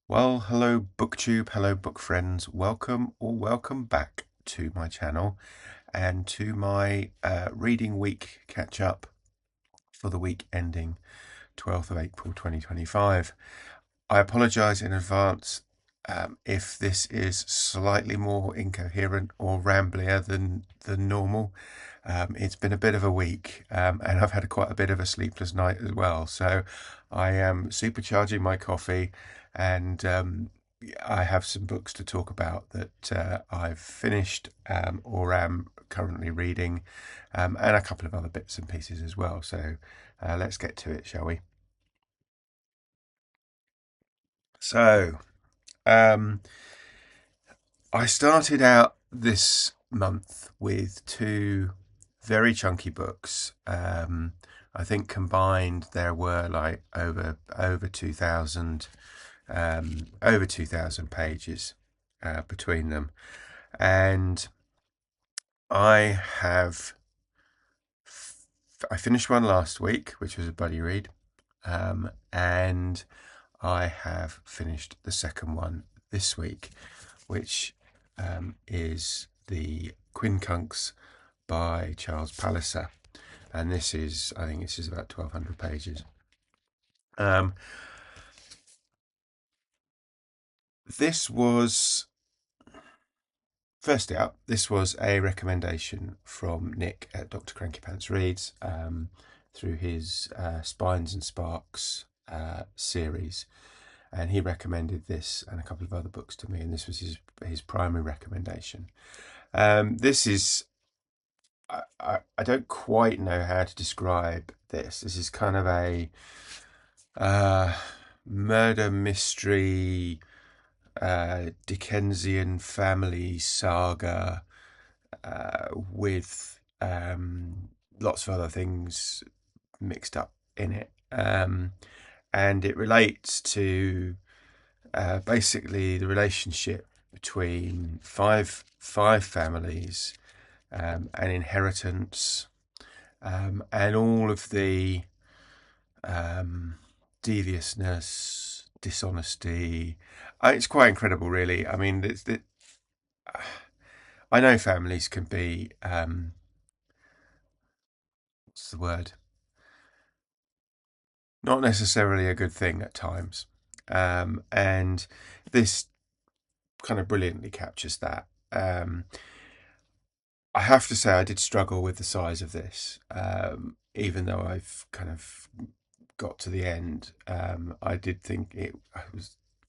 Well, hello booktube, hello book friends, welcome or welcome back to my channel and to my reading week catch up for the week ending 12th of April 2025. I apologise in advance if this is slightly more incoherent or ramblier than normal. It's been a bit of a week and I've had quite a bit of a sleepless night as well. So I am supercharging my coffee and I have some books to talk about that I've finished or am currently reading and a couple of other bits and pieces as well. So let's get to it, shall we? So I started out this month with two very chunky books. I think combined there were like over 2,000 over 2,000 pages between them, and I have I finished one last week, which was a buddy read, and I have finished the second one this week, which is the Quincunx by Charles Palliser, and I think this is about 1,200 pages. This was Firstly up, this was a recommendation from Nick at Dr. Cranky Pants Reads through his Spines and Sparks series, and he recommended this and a couple of other books to me, and this was his primary recommendation. This is I don't quite know how to describe this. This is kind of a murder mystery, Dickensian family saga with lots of other things mixed up in it. And it relates to basically the relationship between five families, and inheritance, and all of the deviousness, dishonesty. It's quite incredible, really. I mean, I know families can be what's the word? Not necessarily a good thing at times, and this kind of brilliantly captures that. I have to say, I did struggle with the size of this, even though I've kind of got to the end. I did think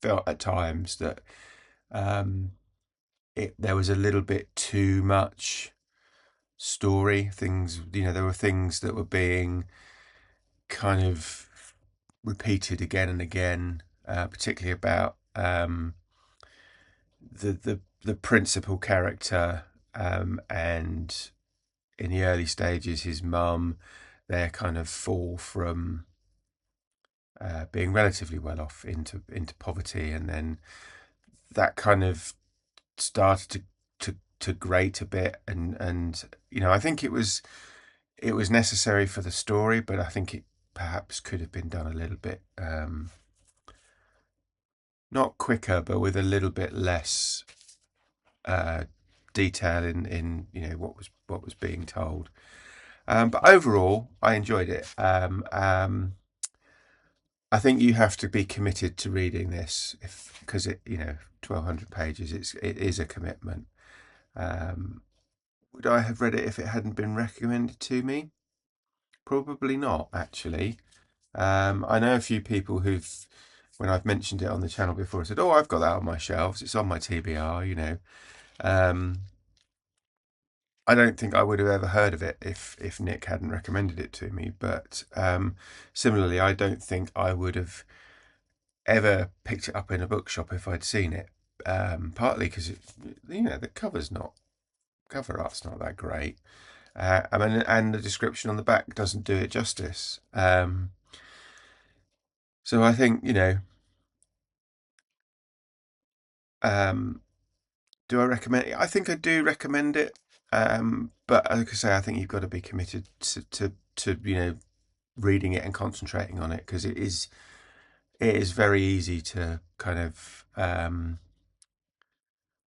felt at times that there was a little bit too much story. Things, there were things that were being kind of repeated again and again, particularly about the principal character, and in the early stages his mum, their kind of fall from being relatively well off into poverty, and then that kind of started to grate a bit, and I think it was necessary for the story, but I think it perhaps could have been done a little bit not quicker, but with a little bit less detail in what was being told. But overall, I enjoyed it. I think you have to be committed to reading this, because 1,200 pages. It is a commitment. Would I have read it if it hadn't been recommended to me? Probably not, actually. I know a few people when I've mentioned it on the channel before, said, "Oh, I've got that on my shelves. It's on my TBR." I don't think I would have ever heard of it if Nick hadn't recommended it to me. But similarly, I don't think I would have ever picked it up in a bookshop if I'd seen it. Partly because the cover art's not that great. I mean, and the description on the back doesn't do it justice. So I think, do I recommend it? I think I do recommend it. But like I say, I think you've got to be committed to reading it and concentrating on it, because it is very easy to kind of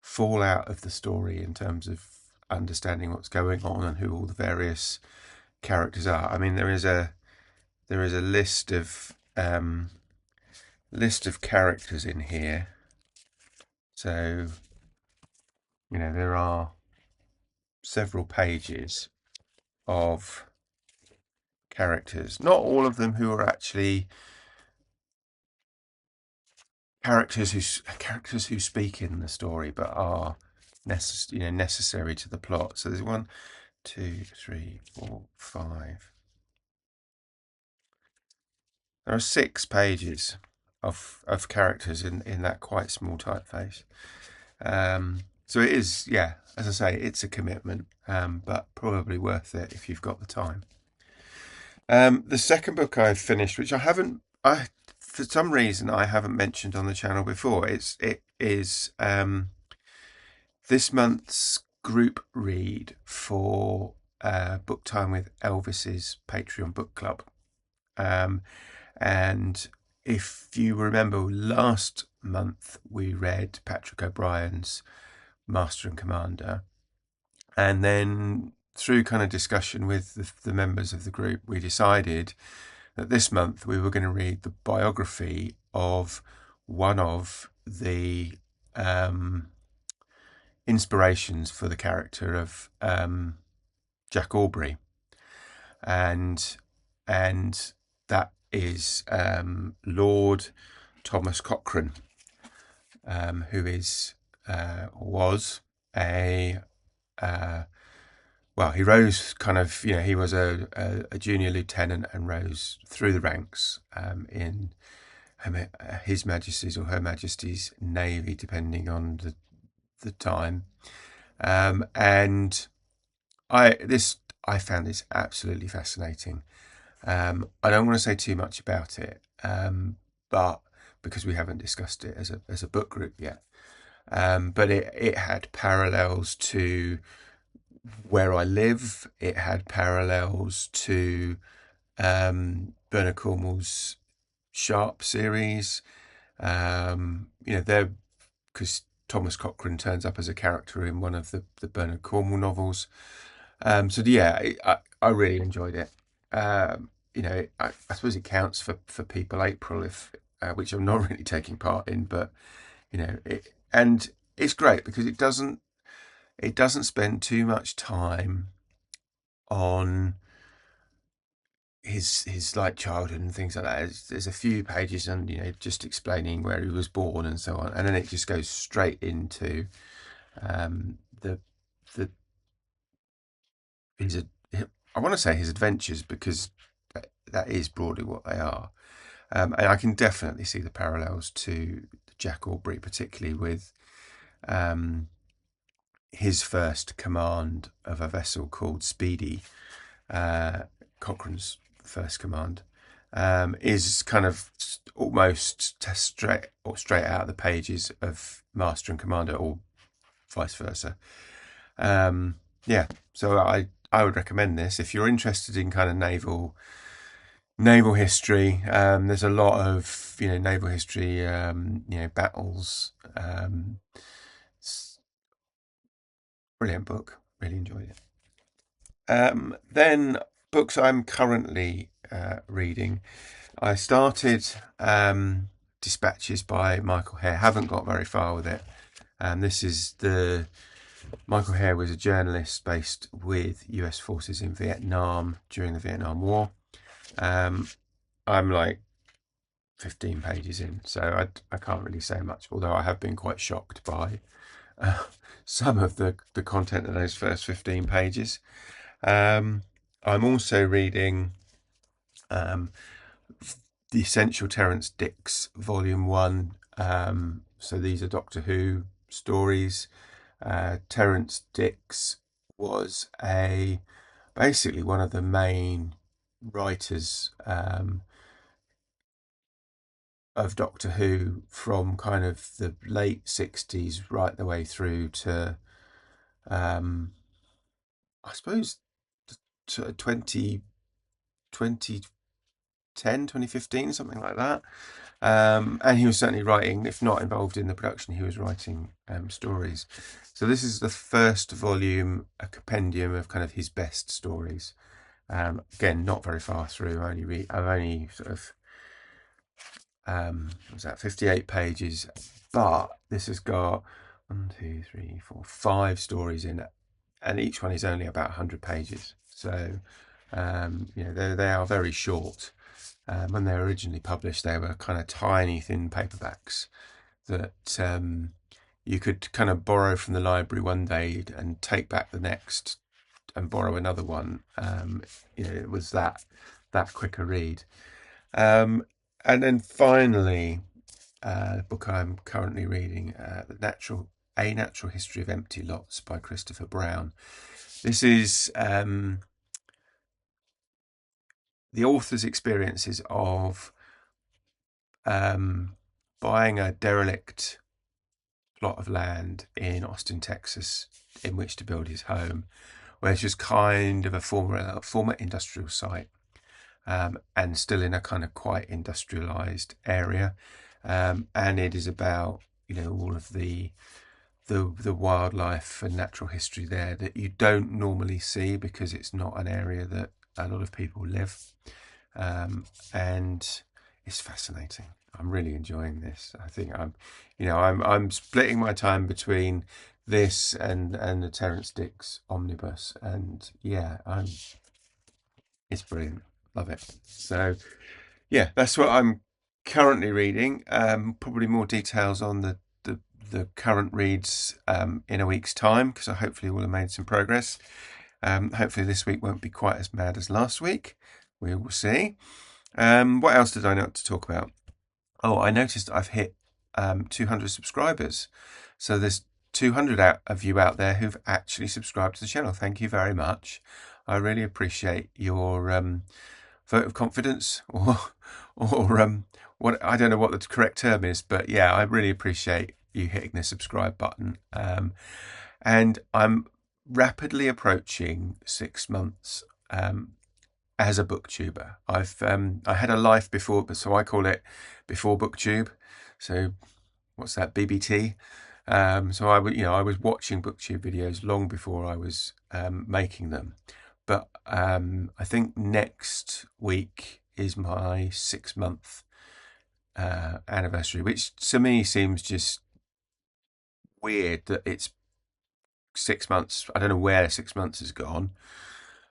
fall out of the story in terms of understanding what's going on and who all the various characters are. I mean, there is a list of characters in here. So, there are several pages of characters. Not all of them who are actually characters who speak in the story, but are necessary to the plot. So there's 1, 2, 3, 4, 5. There are 6 pages of characters in that quite small typeface. So it is, yeah, as I say, it's a commitment, but probably worth it if you've got the time. The second book I've finished, which for some reason I haven't mentioned on the channel before, it is this month's group read for Book Time with Elvis's Patreon book club. And if you remember, last month we read Patrick O'Brien's Master and Commander, and then through kind of discussion with the members of the group, we decided that this month we were going to read the biography of one of the inspirations for the character of Jack Aubrey, and that is Lord Thomas Cochrane, who was a well, he rose kind of, he was a junior lieutenant and rose through the ranks in His Majesty's or Her Majesty's Navy, depending on the time. And I found this absolutely fascinating. I don't want to say too much about it, but because we haven't discussed it as a book group yet. But it had parallels to where I live. It had parallels to Bernard Cornwell's Sharp series. They're because Thomas Cochrane turns up as a character in one of the Bernard Cornwell novels. So yeah, I really enjoyed it. I suppose it counts for People April, which I'm not really taking part in, but and it's great because it doesn't spend too much time on his like childhood and things like that. There's a few pages and just explaining where he was born and so on, and then it just goes straight into the his I want to say his adventures, because that is broadly what they are. And I can definitely see the parallels to Jack Aubrey, particularly with his first command of a vessel called Speedy. Cochrane's first command is kind of almost straight out of the pages of Master and Commander, or vice versa. Yeah, so I would recommend this if you're interested in kind of naval history. There's a lot of naval history, battles. Brilliant book. Really enjoyed it. Then books I'm currently reading. I started Dispatches by Michael Hare. Haven't got very far with it. This is Michael Hare was a journalist based with US forces in Vietnam during the Vietnam War. I'm like 15 pages in, so I can't really say much, although I have been quite shocked by some of the content of those first 15 pages. I'm also reading The Essential Terence Dicks, Volume 1. So these are Doctor Who stories. Terence Dicks was basically one of the main writers of Doctor Who from kind of the late 60s right the way through to I suppose to 2010, 2015, something like that. And he was certainly writing, if not involved in the production, he was writing stories. So this is the first volume, a compendium of kind of his best stories. Again, not very far through. I've only sort of was that 58 pages, but this has got 5 stories in it, and each one is only about 100 pages. So they are very short. When they were originally published, they were kind of tiny, thin paperbacks that you could kind of borrow from the library one day and take back the next and borrow another one. It was that quick a read. And then finally, the book I'm currently reading, A Natural History of Empty Lots by Christopher Brown. This is the author's experiences of buying a derelict plot of land in Austin, Texas, in which to build his home, where it's just kind of a former industrial site, and still in a kind of quite industrialized area. And it is about all of the wildlife and natural history there that you don't normally see because it's not an area that a lot of people live. And it's fascinating. I'm really enjoying this. I think I'm splitting my time between this and the Terrance Dicks omnibus, and it's brilliant. Love it. So that's what I'm currently reading. Probably more details on the current reads in a week's time, because I hopefully will have made some progress. Hopefully this week won't be quite as mad as last week. We will see. What else did I not to talk about? Oh, I noticed I've hit 200 subscribers. So there's 200 of you out there who've actually subscribed to the channel. Thank you very much. I really appreciate your vote of confidence, or what, I don't know what the correct term is, but yeah, I really appreciate you hitting the subscribe button. And I'm rapidly approaching 6 months as a booktuber. I had a life before, so I call it before booktube. So what's that, BBT? So I was watching booktube videos long before I was making them. But I think next week is my 6-month anniversary, which to me seems just weird that it's 6 months. I don't know where 6 months has gone.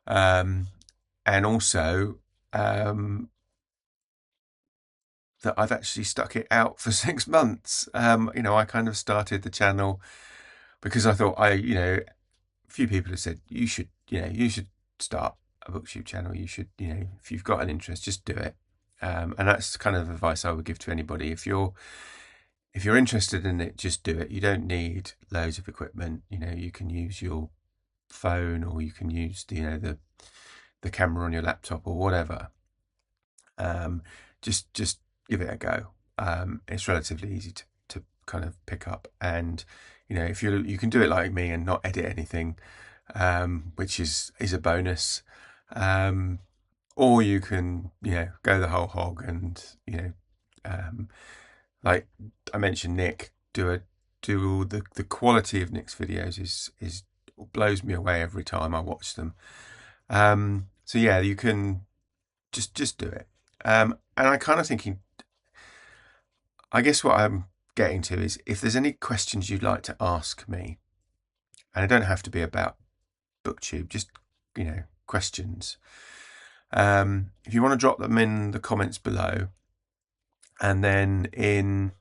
And also that I've actually stuck it out for 6 months. I kind of started the channel because I thought a few people have said you should start a booktube channel. You should, if you've got an interest, just do it. And that's the kind of advice I would give to anybody. If you're interested in it, just do it. You don't need loads of equipment. You can use your phone, or you can use the camera on your laptop or whatever. Just give it a go. It's relatively easy to kind of pick up, and if you can do it like me and not edit anything, which is a bonus, or you can go the whole hog and like I mentioned, Nick, the quality of Nick's videos is blows me away every time I watch them. So yeah, you can just do it. And I'm kind of thinking, I guess what I'm getting to is, if there's any questions you'd like to ask me, and it don't have to be about booktube, just questions. If you want to drop them in the comments below, and then in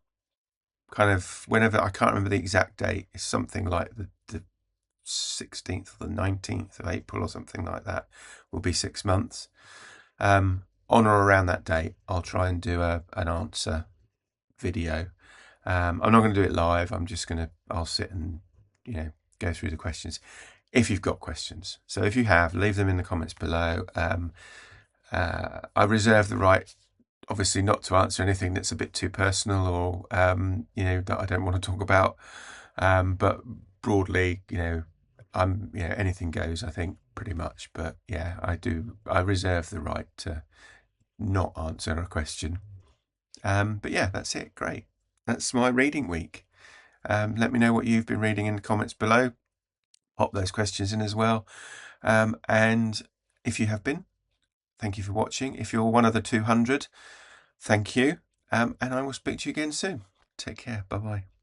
kind of whenever, I can't remember the exact date, it's something like the 16th or the 19th of April or something like that, will be 6 months. On or around that date, I'll try and do an answer video. I'm not going to do it live. I'll sit and go through the questions if you've got questions. So if you have, leave them in the comments below. I reserve the right, obviously, not to answer anything that's a bit too personal, or that I don't want to talk about. But broadly, anything goes, I think, pretty much. But yeah, I reserve the right to not answer a question. But yeah, that's it. Great. That's my reading week. Let me know what you've been reading in the comments below. Pop those questions in as well. And if you have been, thank you for watching. If you're one of the 200, thank you. And I will speak to you again soon. Take care. Bye-bye.